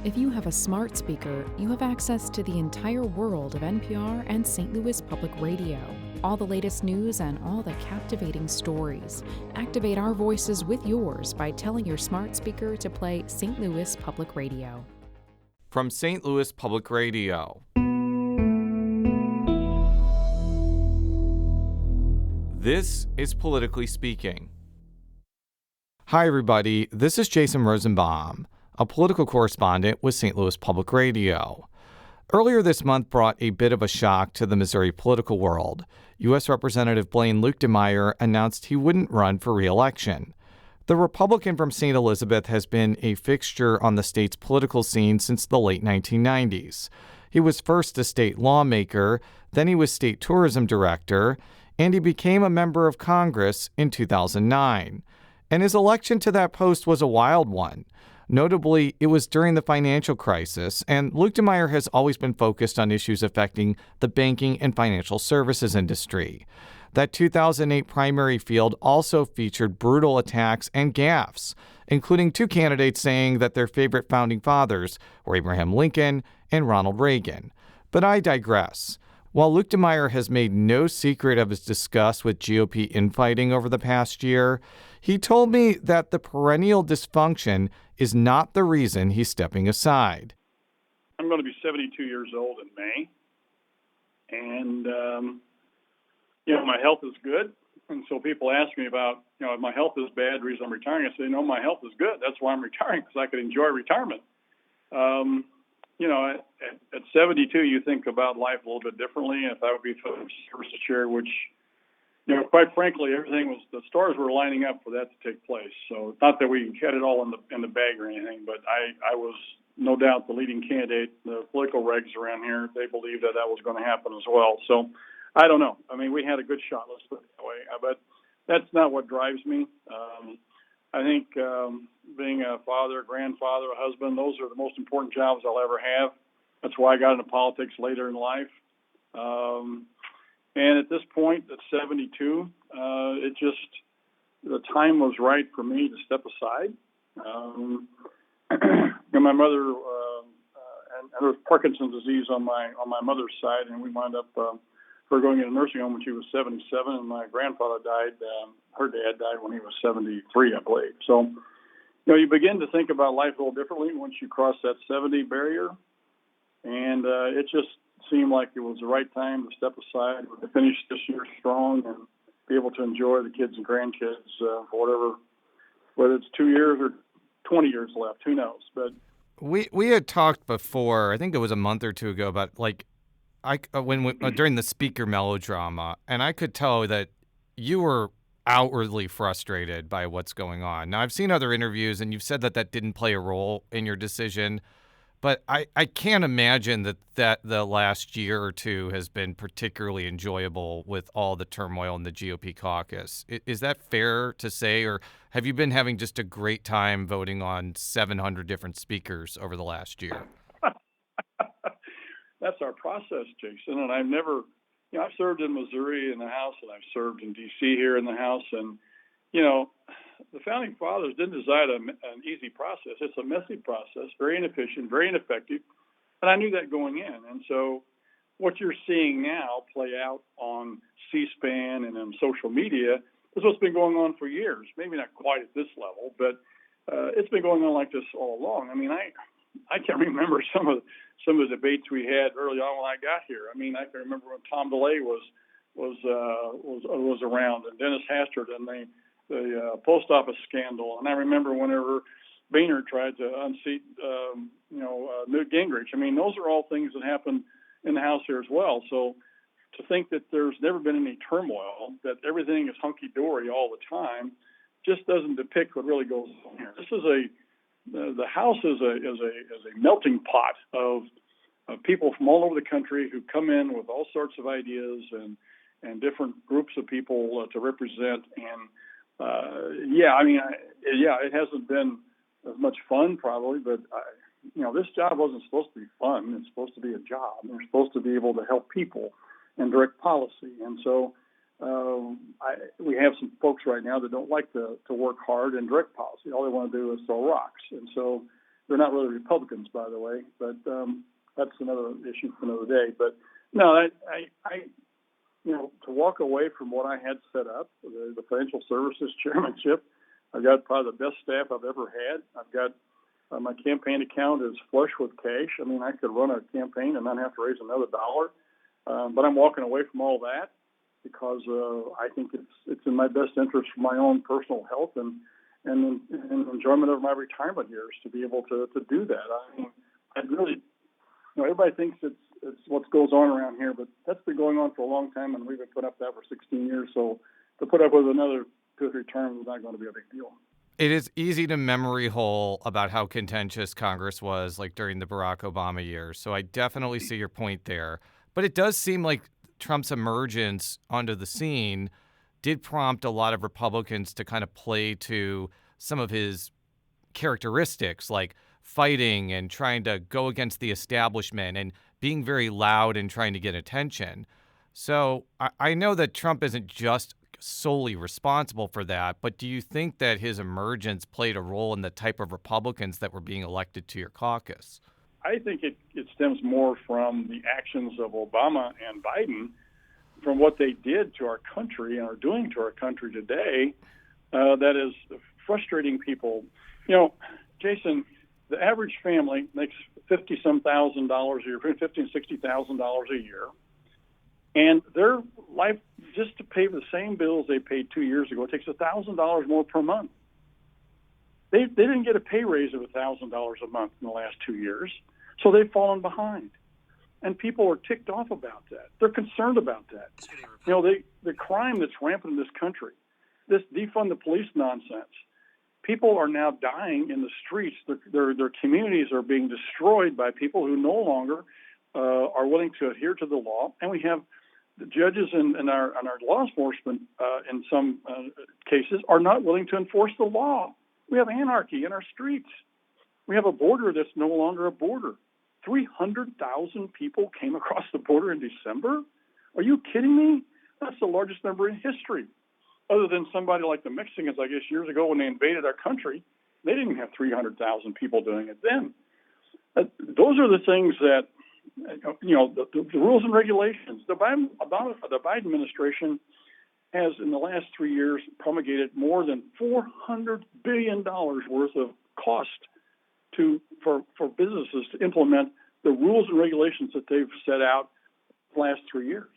If you have a smart speaker, you have access to the entire world of NPR and St. Louis Public Radio. All the latest news and all the captivating stories. Activate our voices with yours by telling your smart speaker to play St. Louis Public Radio. From St. Louis Public Radio. This is Politically Speaking. Hi, everybody. This is Jason Rosenbaum, a political correspondent with St. Louis Public Radio. Earlier this month brought a bit of a shock to the Missouri political world. U.S. Representative Blaine Luetkemeyer announced he wouldn't run for re-election. The Republican from St. Elizabeth has been a fixture on the state's political scene since the late 1990s. He was first a state lawmaker, then he was state tourism director, and he became a member of Congress in 2009. And his election to that post was a wild one. Notably, it was during the financial crisis, and Luetkemeyer has always been focused on issues affecting the banking and financial services industry. That 2008 primary field also featured brutal attacks and gaffes, including two candidates saying that their favorite founding fathers were Abraham Lincoln and Ronald Reagan. But I digress. While Luetkemeyer has made no secret of his disgust with GOP infighting over the past year, he told me that the perennial dysfunction is not the reason he's stepping aside. I'm going to be 72 years old in May, and, my health is good. And so people ask me about, if my health is bad, the reason I'm retiring, I say, no, my health is good. That's why I'm retiring, because I could enjoy retirement. At 72, you think about life a little bit differently. If I would be service chair, which, quite frankly, the stars were lining up for that to take place. So not that we had it all in the bag or anything, but I was no doubt the leading candidate. The political regs around here, they believed that was going to happen as well. So I don't know. I mean, we had a good shot, let's put it that way. But that's not what drives me. I think being a father, grandfather, a husband, those are the most important jobs I'll ever have. That's why I got into politics later in life. And at this point, at 72, the time was right for me to step aside. And my mother, and there was Parkinson's disease on my mother's side, and we wound up her going in a nursing home when she was 77, and my grandfather died. Her dad died when he was 73, I believe. So, you begin to think about life a little differently once you cross that 70 barrier, and it just seemed like it was the right time to step aside, to finish this year strong, and be able to enjoy the kids and grandkids for whatever, whether it's 2 years or 20 years left, who knows? But we had talked before, I think it was a month or two ago, about during the speaker melodrama, and I could tell that you were outwardly frustrated by what's going on. Now, I've seen other interviews, and you've said that didn't play a role in your decision, but I can't imagine that the last year or two has been particularly enjoyable with all the turmoil in the GOP caucus. Is that fair to say, or have you been having just a great time voting on 700 different speakers over the last year? That's our process, Jason. And I've never, I've served in Missouri in the House, and I've served in D.C. here in the House. And, the Founding Fathers didn't decide an easy process. It's a messy process, very inefficient, very ineffective. And I knew that going in. And so what you're seeing now play out on C-SPAN and on social media is what's been going on for years. Maybe not quite at this level, but it's been going on like this all along. I mean, I can remember some of the debates we had early on when I got here. I mean, I can remember when Tom DeLay was around, and Dennis Hastert, and the post office scandal. And I remember whenever Boehner tried to unseat Newt Gingrich. I mean, those are all things that happen in the House here as well. So to think that there's never been any turmoil, that everything is hunky-dory all the time, just doesn't depict what really goes on here. This is the House is a melting pot of people from all over the country who come in with all sorts of ideas and different groups of people to represent. And it hasn't been as much fun probably, but this job wasn't supposed to be fun. It's supposed to be a job. We're supposed to be able to help people and direct policy. And so we have some folks right now that don't like to work hard and direct policy. All they want to do is throw rocks. And so They're not really Republicans, by the way, but that's another issue for another day. But no, I to walk away from what I had set up, the financial services chairmanship, I've got probably the best staff I've ever had. I've got my campaign account is flush with cash. I mean, I could run a campaign and not have to raise another dollar. But I'm walking away from all that because I think it's in my best interest for my own personal health and enjoyment of my retirement years to be able to do that. I mean, I'd really, everybody thinks it's what goes on around here, but that's been going on for a long time, and we've been putting up that for 16 years. So to put up with another 2 or 3 terms is not going to be a big deal. It is easy to memory hole about how contentious Congress was like during the Barack Obama years. So I definitely see your point there. But it does seem like Trump's emergence onto the scene did prompt a lot of Republicans to kind of play to some of his characteristics, like fighting and trying to go against the establishment and being very loud and trying to get attention. So I know that Trump isn't just solely responsible for that, but do you think that his emergence played a role in the type of Republicans that were being elected to your caucus? I think it stems more from the actions of Obama and Biden, from what they did to our country and are doing to our country today, that is frustrating people. Jason, the average family makes $50,000 a year, between $50,000 and $60,000 a year. And their life, just to pay the same bills they paid 2 years ago, it takes $1,000 more per month. They didn't get a pay raise of $1,000 a month in the last 2 years, so they've fallen behind. And people are ticked off about that. They're concerned about that. The crime that's rampant in this country, this defund the police nonsense. People are now dying in the streets. Their communities are being destroyed by people who no longer are willing to adhere to the law. And we have the judges and our law enforcement in some cases are not willing to enforce the law. We have anarchy in our streets. We have a border that's no longer a border. 300,000 people came across the border in December? Are you kidding me? That's the largest number in history. Other than somebody like the Mexicans, I guess, years ago when they invaded our country, they didn't have 300,000 people doing it then. Those are the things that, the rules and regulations. The Biden administration has, in the last 3 years, promulgated more than $400 billion worth of cost for businesses to implement the rules and regulations that they've set out the last 3 years.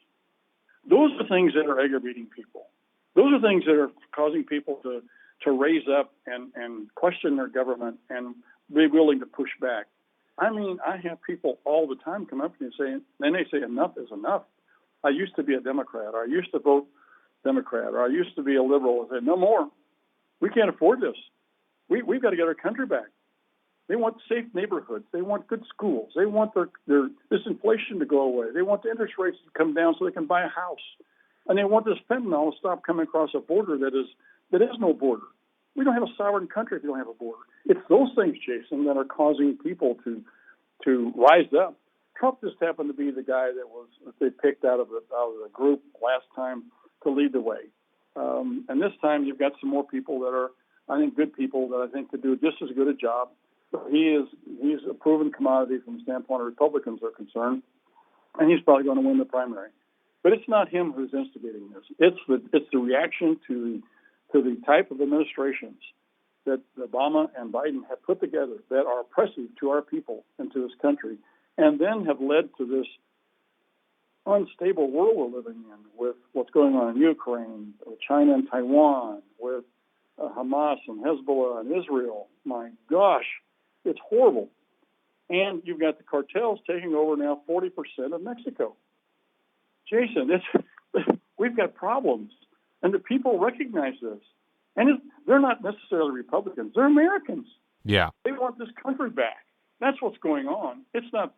Those are things that are aggravating people. Those are things that are causing people to raise up and question their government and be willing to push back. I mean, I have people all the time come up to me and they say enough is enough. I used to be a Democrat, or I used to vote Democrat, or I used to be a liberal. I say, no more. We can't afford this. We've got to get our country back. They want safe neighborhoods. They want good schools. They want this inflation to go away. They want the interest rates to come down so they can buy a house. And they want this fentanyl to stop coming across a border that is no border. We don't have a sovereign country if you don't have a border. It's those things, Jason, that are causing people to rise up. Trump just happened to be the guy that they picked out of the group last time to lead the way. And this time you've got some more people that are, I think, good people that I think could do just as good a job. He's a proven commodity from the standpoint of Republicans are concerned, and he's probably going to win the primary. But it's not him who's instigating this. It's the reaction to the type of administrations that Obama and Biden have put together that are oppressive to our people and to this country, and then have led to this unstable world we're living in with what's going on in Ukraine, with China and Taiwan, with Hamas and Hezbollah and Israel. My gosh, it's horrible. And you've got the cartels taking over now 40% of Mexico. Jason, we've got problems, and the people recognize this. And they're not necessarily Republicans; they're Americans. Yeah, they want this country back. That's what's going on. It's not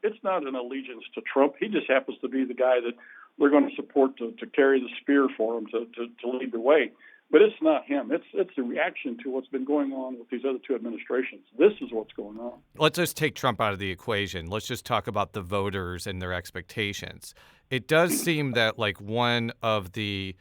an allegiance to Trump. He just happens to be the guy that we're going to support to carry the spear for him to lead the way. But it's not him. It's the reaction to what's been going on with these other two administrations. This is what's going on. Let's just take Trump out of the equation. Let's just talk about the voters and their expectations. It does seem that like one of the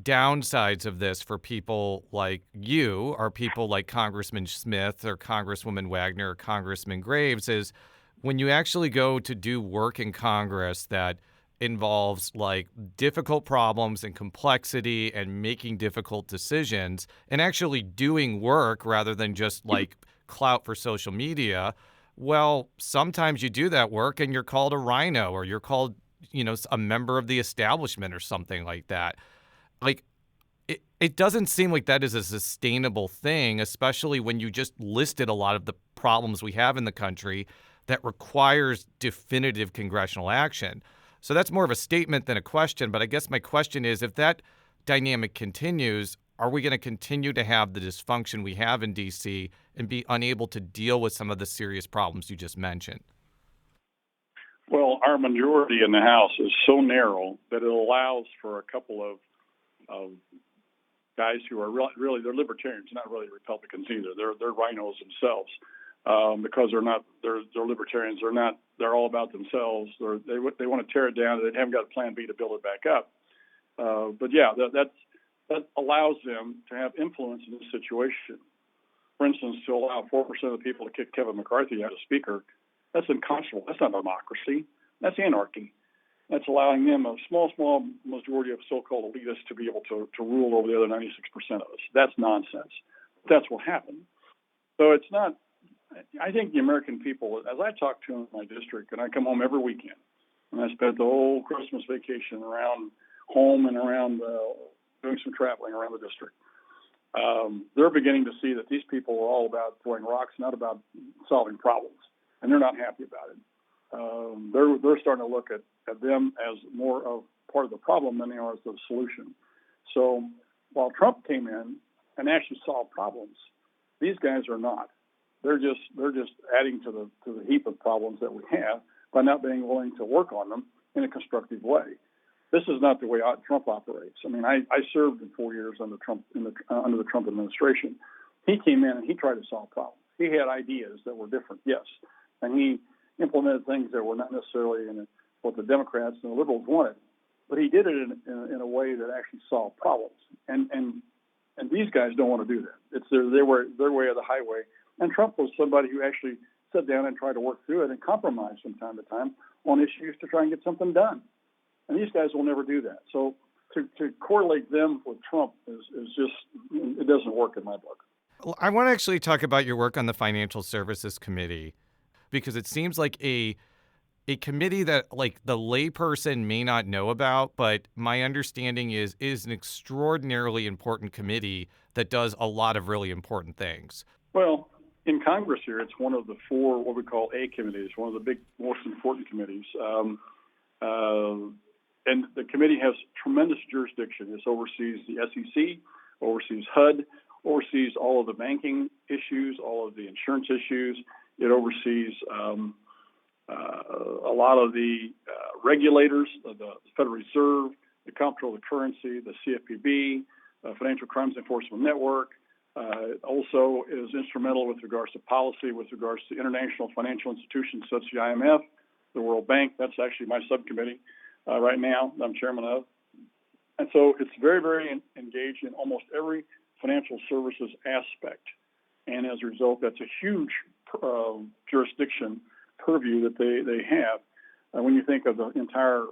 downsides of this for people like you or people like Congressman Smith or Congresswoman Wagner or Congressman Graves is when you actually go to do work in Congress that involves like difficult problems and complexity and making difficult decisions and actually doing work rather than just like clout for social media. Well, sometimes you do that work and you're called a rhino or you're called, a member of the establishment or something like that. Like, it doesn't seem like that is a sustainable thing, especially when you just listed a lot of the problems we have in the country that requires definitive congressional action. So that's more of a statement than a question. But I guess my question is, if that dynamic continues, are we going to continue to have the dysfunction we have in D.C. and be unable to deal with some of the serious problems you just mentioned? Well, our majority in the House is so narrow that it allows for a couple of guys who are really they're libertarians, not really Republicans either. They're rhinos themselves because they're libertarians. They're all about themselves. They want to tear it down. They haven't got a plan B to build it back up. But yeah, that allows them to have influence in this situation. For instance, to allow 4% of the people to kick Kevin McCarthy out as Speaker, that's unconscionable. That's not democracy. That's anarchy. That's allowing them, a small majority of so-called elitists, to be able to rule over the other 96% of us. That's nonsense. That's what happened. So it's not, I think the American people, as I talk to them in my district, and I come home every weekend, and I spent the whole Christmas vacation around home and around doing some traveling around the district. They're beginning to see that these people are all about throwing rocks, not about solving problems, and they're not happy about it. They're starting to look at them as more of part of the problem than they are as the solution. So while Trump came in and actually solved problems, these guys are not. They're just adding to the heap of problems that we have by not being willing to work on them in a constructive way. This is not the way Trump operates. I mean, I served in 4 years under Trump under the Trump administration. He came in and he tried to solve problems. He had ideas that were different, yes, and he implemented things that were not necessarily in what the Democrats and the liberals wanted, but he did it in a way that actually solved problems. And these guys don't want to do that. It's their way of the highway. And Trump was somebody who actually sat down and tried to work through it and compromise from time to time on issues to try and get something done. And these guys will never do that. So to correlate them with Trump is just, it doesn't work in my book. Well, I want to actually talk about your work on the Financial Services Committee, because it seems like a committee that like the layperson may not know about, but my understanding is an extraordinarily important committee that does a lot of really important things. Well, in Congress here, it's one of the four what we call A committees, one of the big, most important committees. And the committee has tremendous jurisdiction. It oversees the SEC, oversees HUD, oversees all of the banking issues, all of the insurance issues. It oversees a lot of the regulators, the Federal Reserve, the Comptroller of the Currency, the CFPB, Financial Crimes Enforcement Network. Also is instrumental with regards to policy, with regards to international financial institutions such as the IMF, the World Bank. That's actually my subcommittee right now I'm chairman of. And so it's very, very engaged in almost every financial services aspect. And as a result, that's a huge jurisdiction purview that they have. When you think of the entire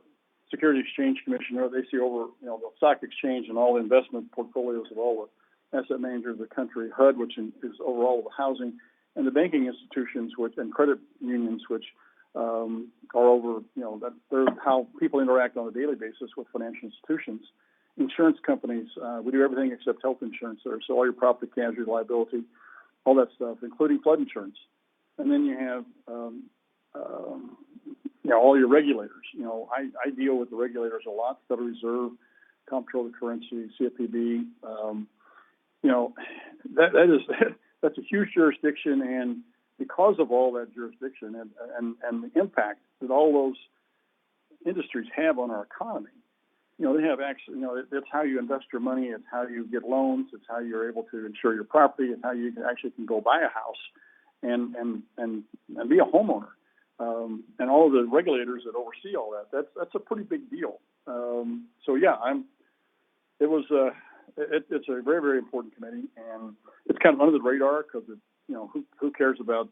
Security Exchange Commission, they see over the stock exchange and all the investment portfolios of all the asset managers of the country, HUD, which is overall the housing, and the banking institutions and credit unions, which are over, they're how people interact on a daily basis with financial institutions. Insurance companies, we do everything except health insurance there, so all your property, casualty, liability, all that stuff, including flood insurance. And then you have, all your regulators. I deal with the regulators a lot: Federal Reserve, Comptroller of the Currency, CFPB. That's a huge jurisdiction, and because of all that jurisdiction and the impact that all those industries have on our economy, they have actually, it's how you invest your money, it's how you get loans, it's how you're able to insure your property, it's how you can go buy a house and be a homeowner. And all of the regulators that oversee all that, that's a pretty big deal. So yeah, it was it's a very, very important committee, and it's kind of under the radar because who cares about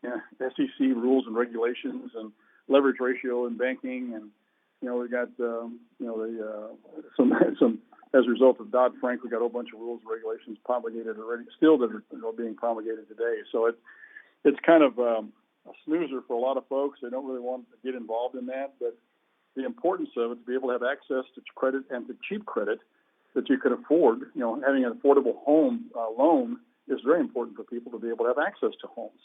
SEC rules and regulations and leverage ratio in banking, and we got some as a result of Dodd-Frank, we got a whole bunch of rules and regulations promulgated already, still that are being promulgated today. So it's kind of a snoozer for a lot of folks. They don't really want to get involved in that, but the importance of it, to be able to have access to credit and to cheap credit that you can afford, having an affordable home loan is very important for people to be able to have access to homes.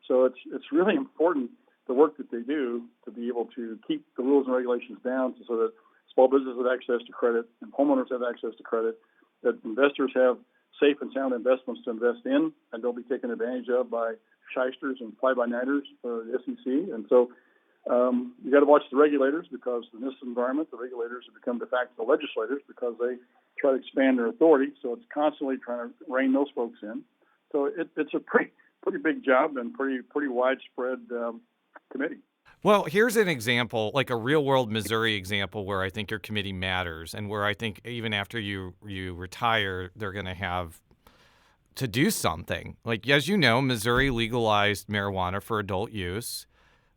So it's really important, the work that they do, to be able to keep the rules and regulations down so that small businesses have access to credit and homeowners have access to credit, that investors have safe and sound investments to invest in and don't be taken advantage of by shysters and fly-by-nighters for the SEC. And so you got to watch the regulators, because in this environment, the regulators have become de facto legislators because they try to expand their authority. So it's constantly trying to rein those folks in. So it's a pretty big job and pretty widespread committee. Well, here's an example, like a real-world Missouri example, where I think your committee matters, and where I think even after you retire, they're going to have to do something. Like, as you know, Missouri legalized marijuana for adult use.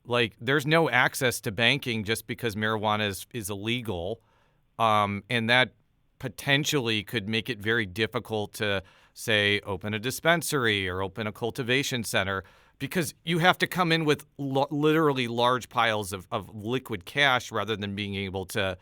Like, there's no access to banking just because marijuana is illegal, and that potentially could make it very difficult to, say, open a dispensary or open a cultivation center, because you have to come in with literally large piles of liquid cash rather than being able to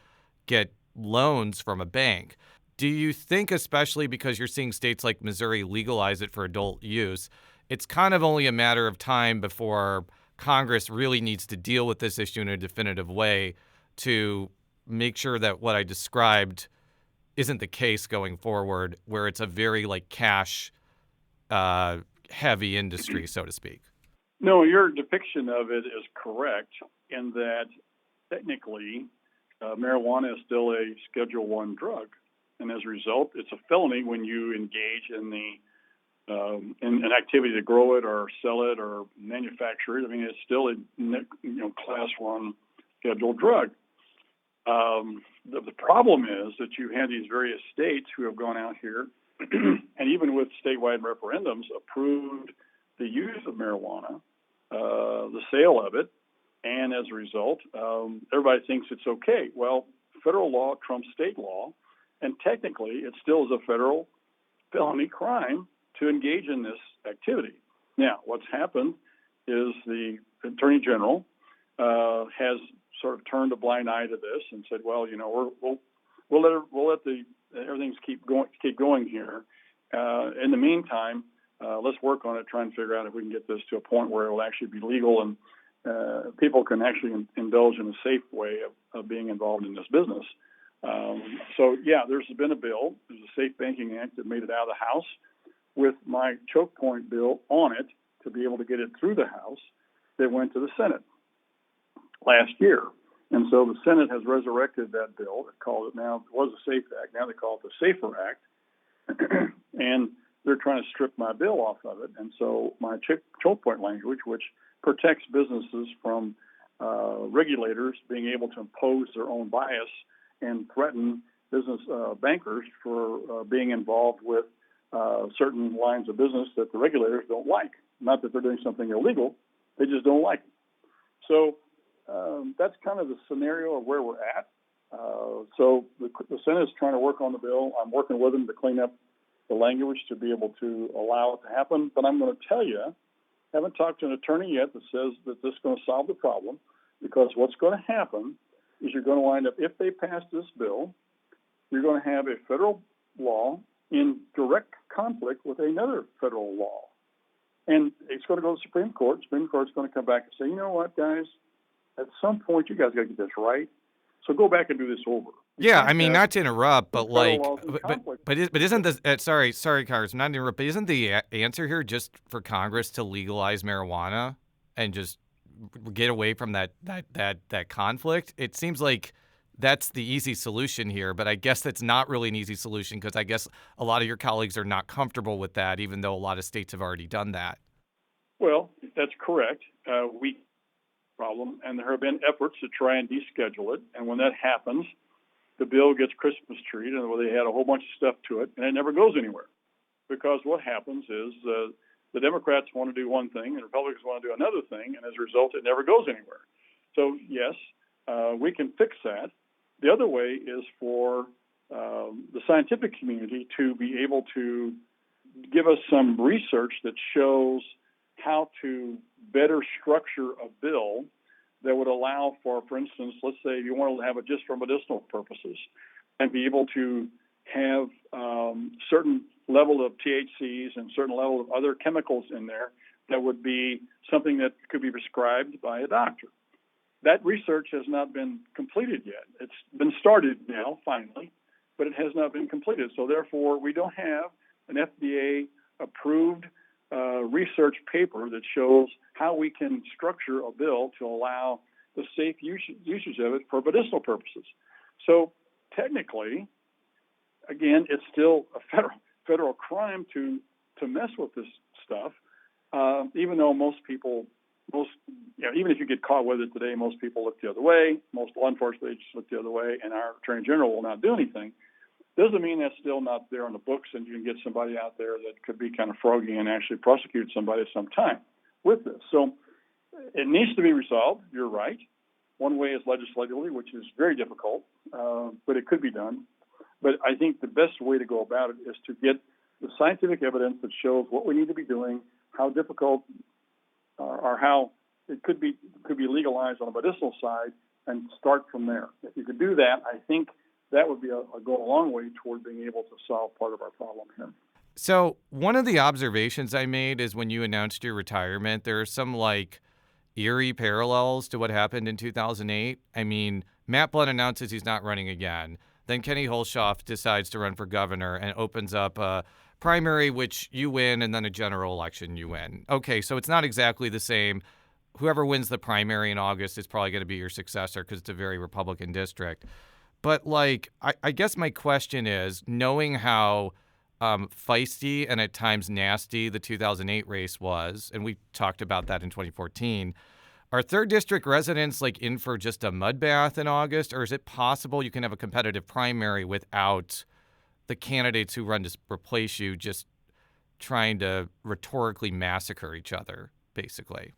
get loans from a bank. Do you think, especially because you're seeing states like Missouri legalize it for adult use, it's kind of only a matter of time before Congress really needs to deal with this issue in a definitive way to make sure that what I described isn't the case going forward, where it's a very cash heavy industry, so to speak? No, your depiction of it is correct in that technically marijuana is still a Schedule I drug, and as a result, it's a felony when you engage in in an activity to grow it or sell it or manufacture it. I mean, it's still a Class I scheduled drug. The problem is that you have these various states who have gone out here and even with statewide referendums approved the use of marijuana, the sale of it, and as a result, everybody thinks it's okay. Well, federal law trumps state law, and technically it still is a federal felony crime to engage in this activity. Now, what's happened is the Attorney General has sort of turned a blind eye to this and said, well, we'll let everything's keep going here. In the meantime, let's work on it, try and figure out if we can get this to a point where it will actually be legal and people can actually indulge in a safe way of being involved in this business. So, there's been a bill. There's a Safe Banking Act that made it out of the House with my choke point bill on it to be able to get it through the House. That went to the Senate last year. And so the Senate has resurrected that bill. It was a SAFE Act. Now they call it the SAFER Act. And they're trying to strip my bill off of it. And so my choke point language, which protects businesses from regulators being able to impose their own bias and threaten business bankers for being involved with certain lines of business that the regulators don't like. Not that they're doing something illegal, they just don't like it. So that's kind of the scenario of where we're at. So the Senate is trying to work on the bill. I'm working with them to clean up the language to be able to allow it to happen. But I'm going to tell you, I haven't talked to an attorney yet that says that this is going to solve the problem, because what's going to happen is you're going to wind up, if they pass this bill, you're going to have a federal law in direct conflict with another federal law. And it's going to go to the Supreme Court. The Supreme Court's going to come back and say, you know what, guys, at some point you guys got to get this right. So go back and do this over. Yeah, I mean, not to interrupt, but isn't this? Sorry, Congressman, not to interrupt. But isn't the answer here just for Congress to legalize marijuana and just get away from that conflict? It seems like that's the easy solution here, but I guess that's not really an easy solution, because I guess a lot of your colleagues are not comfortable with that, even though a lot of states have already done that. Well, that's correct. And there have been efforts to try and deschedule it. And when that happens, the bill gets Christmas treed, and where they had a whole bunch of stuff to it, and it never goes anywhere. Because what happens is the Democrats want to do one thing, and Republicans want to do another thing, and as a result, it never goes anywhere. So, yes, we can fix that. The other way is for the scientific community to be able to give us some research that shows how to better structure a bill that would allow for instance, let's say you want to have it just for medicinal purposes and be able to have certain level of THCs and certain level of other chemicals in there that would be something that could be prescribed by a doctor. That research has not been completed yet. It's been started now, finally, but it has not been completed. So therefore, we don't have an FDA-approved research paper that shows how we can structure a bill to allow the safe usage of it for medicinal purposes. So technically, again, it's still a federal crime to mess with this stuff, even though even if you get caught with it today, most people look the other way. Most law enforcement agents look the other way, and our Attorney General will not do anything. Doesn't mean that's still not there on the books, and you can get somebody out there that could be kind of froggy and actually prosecute somebody at some time with this. So it needs to be resolved. You're right. One way is legislatively, which is very difficult, but it could be done. But I think the best way to go about it is to get the scientific evidence that shows what we need to be doing, how difficult or how it could be legalized on the medicinal side, and start from there. If you could do that, I think that would be go a long way toward being able to solve part of our problem here. So one of the observations I made is when you announced your retirement, there are some eerie parallels to what happened in 2008. I mean, Matt Blunt announces he's not running again. Then Kenny Holshoff decides to run for governor and opens up a primary, which you win, and then a general election you win. Okay, so it's not exactly the same. Whoever wins the primary in August is probably going to be your successor because it's a very Republican district. But, I guess my question is, knowing how feisty and at times nasty the 2008 race was, and we talked about that in 2014, are 3rd District residents, in for just a mud bath in August? Or is it possible you can have a competitive primary without the candidates who run to replace you just trying to rhetorically massacre each other, basically?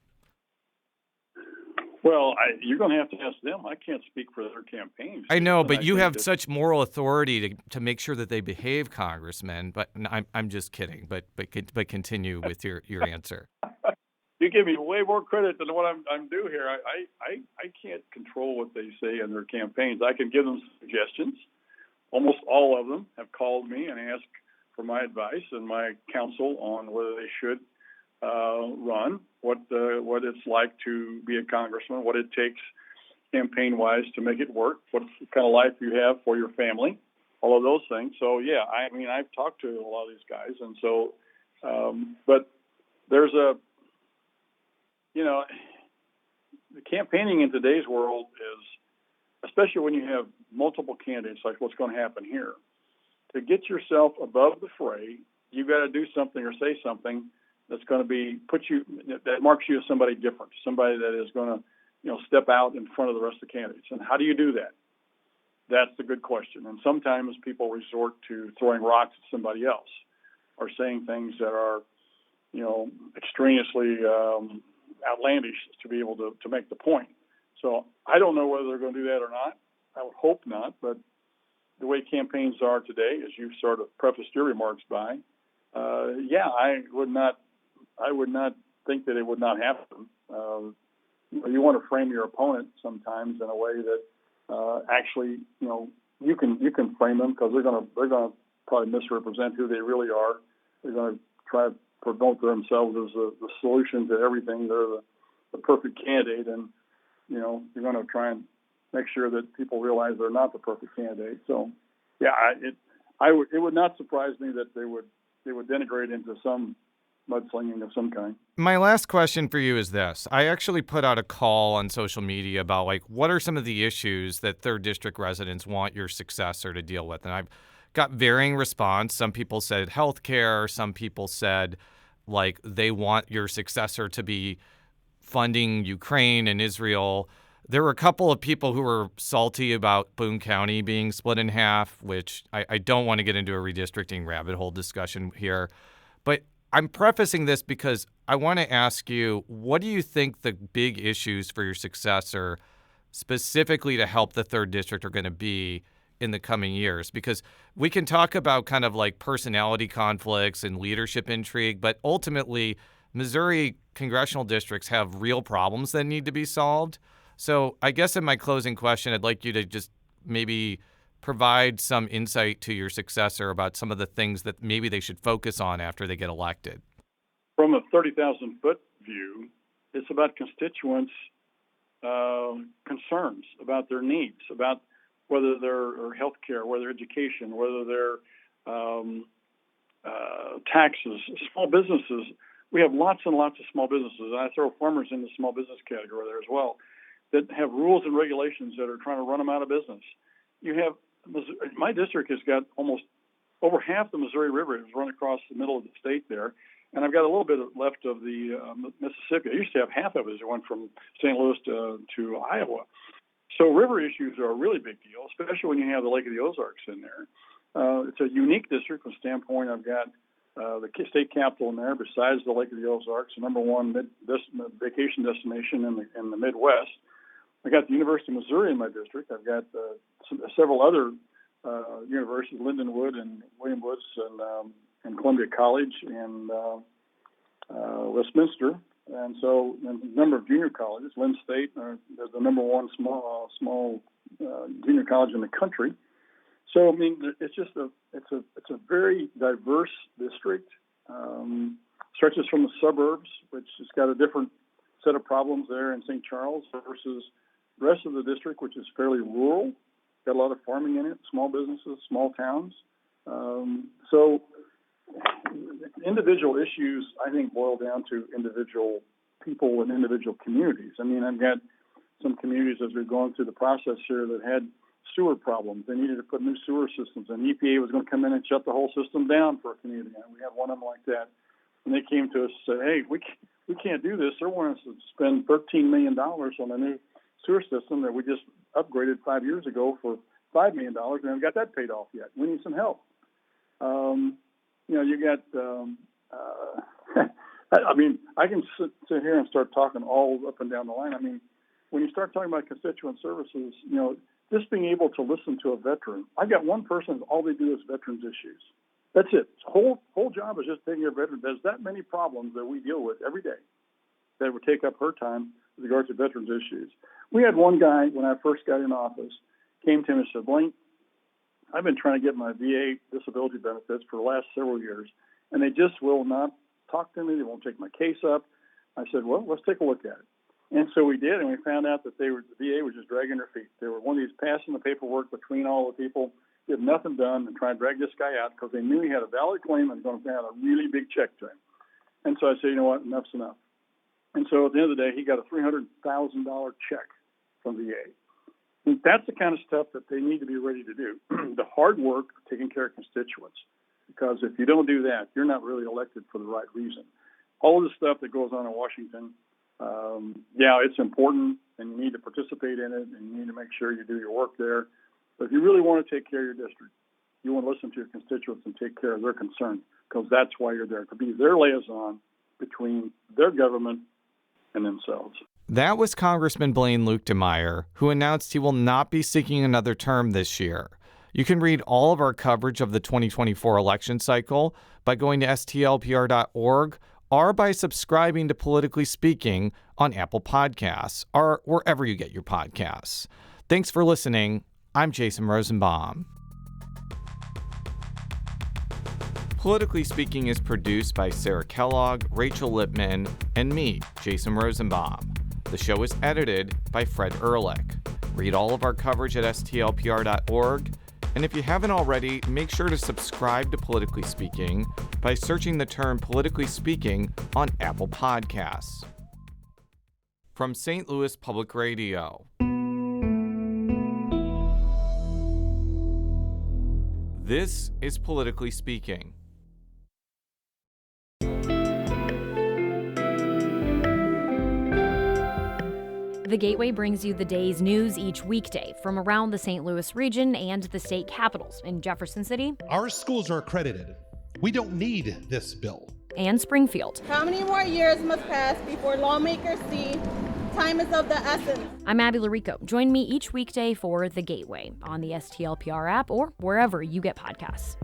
Well, you're going to have to ask them. I can't speak for their campaigns. I know, but you have such moral authority to make sure that they behave, Congressman. But I'm just kidding. But continue with your answer. You give me way more credit than what I'm due here. I can't control what they say in their campaigns. I can give them suggestions. Almost all of them have called me and asked for my advice and my counsel on whether they should run, what it's like to be a congressman, what it takes campaign-wise to make it work, what kind of life you have for your family, all of those things. So, yeah, I've talked to a lot of these guys, and so, but there's the campaigning in today's world is, especially when you have multiple candidates, like what's going to happen here, to get yourself above the fray, you've got to do something or say something that's going to that marks you as somebody different, somebody that is going to, step out in front of the rest of the candidates. And how do you do that? That's the good question. And sometimes people resort to throwing rocks at somebody else or saying things that are, extraneously outlandish to be able to make the point. So I don't know whether they're going to do that or not. I would hope not, but the way campaigns are today, as you sort of prefaced your remarks by, I would not think that it would not happen. You want to frame your opponent sometimes in a way that actually, you can frame them because they're going to probably misrepresent who they really are. They're going to try to promote themselves as the solution to everything. They're the perfect candidate, and you're going to try and make sure that people realize they're not the perfect candidate. So, it would not surprise me that they would denigrate into some mudslinging of some kind. My last question for you is this. I actually put out a call on social media about what are some of the issues that 3rd District residents want your successor to deal with, and I've got varying response. Some people said healthcare. Some people said they want your successor to be funding Ukraine and Israel. There were a couple of people who were salty about Boone County being split in half, which I don't want to get into a redistricting rabbit hole discussion here. But I'm prefacing this because I want to ask you, what do you think the big issues for your successor, specifically to help the 3rd District, are going to be in the coming years? Because we can talk about kind of like personality conflicts and leadership intrigue, but ultimately, Missouri congressional districts have real problems that need to be solved. So I guess in my closing question, I'd like you to just maybe provide some insight to your successor about some of the things that maybe they should focus on after they get elected. From a 30,000-foot view, it's about constituents' concerns, about their needs, about whether they're health care, whether education, whether they're taxes, small businesses. We have lots and lots of small businesses, and I throw farmers in the small business category there as well, that have rules and regulations that are trying to run them out of business. You have my district has got almost over half the Missouri River is run across the middle of the state there, and I've got a little bit left of the Mississippi. I used to have half of it as it went from St. Louis to Iowa. So river issues are a really big deal, especially when you have the Lake of the Ozarks in there. It's a unique district from the standpoint I've got the state capital in there, besides the Lake of the Ozarks, the number one vacation destination in the Midwest. I got the University of Missouri in my district. I've got several other universities, Lindenwood and William Woods and Columbia College and Westminster. And so a number of junior colleges. Lynn State is the number one small junior college in the country. So I mean, it's just it's a very diverse district. Stretches from the suburbs, which has got a different set of problems there in St. Charles versus the rest of the district, which is fairly rural. Got a lot of farming in it, small businesses, small towns. So individual issues, I think, boil down to individual people and individual communities. I mean, I've got some communities as we're going through the process here that had sewer problems. They needed to put new sewer systems, and EPA was going to come in and shut the whole system down for a community. And we had one of them like that. And they came to us and said, hey, we can't do this. They're wanting us to spend $13 million on a new sewer system that we just upgraded 5 years ago for $5 million, and haven't got that paid off yet. We need some help. You got, I mean, I can sit here and start talking all up and down the line. I mean, when you start talking about constituent services, just being able to listen to a veteran. I got one person, all they do is veterans issues. That's it. Whole job is just taking care of veterans. There's that many problems that we deal with every day that would take up her time with regards to veterans issues. We had one guy, when I first got in office, came to him and said, Blaine, I've been trying to get my VA disability benefits for the last several years, and they just will not talk to me. They won't take my case up. I said, well, let's take a look at it. And so we did, and we found out that the VA was just dragging their feet. They were one of these passing the paperwork between all the people, get nothing done, and try and drag this guy out because they knew he had a valid claim and going to add a really big check to him. And so I said, you know what, enough's enough. And so at the end of the day, he got a $300,000 check from VA. And that's the kind of stuff that they need to be ready to do, the hard work of taking care of constituents. Because if you don't do that, you're not really elected for the right reason. All of the stuff that goes on in Washington, it's important, and you need to participate in it, and you need to make sure you do your work there. But if you really want to take care of your district, you want to listen to your constituents and take care of their concerns, because that's why you're there, to be their liaison between their government and themselves. That was Congressman Blaine Luetkemeyer, who announced he will not be seeking another term this year. You can read all of our coverage of the 2024 election cycle by going to stlpr.org or by subscribing to Politically Speaking on Apple Podcasts or wherever you get your podcasts. Thanks for listening. I'm Jason Rosenbaum. Politically Speaking is produced by Sarah Kellogg, Rachel Lippman, and me, Jason Rosenbaum. The show is edited by Fred Ehrlich. Read all of our coverage at stlpr.org. And if you haven't already, make sure to subscribe to Politically Speaking by searching the term Politically Speaking on Apple Podcasts. From St. Louis Public Radio. This is Politically Speaking. The Gateway brings you the day's news each weekday from around the St. Louis region and the state capitals in Jefferson City. Our schools are accredited. We don't need this bill. And Springfield. How many more years must pass before lawmakers see time is of the essence? I'm Abby Larico. Join me each weekday for The Gateway on the STLPR app or wherever you get podcasts.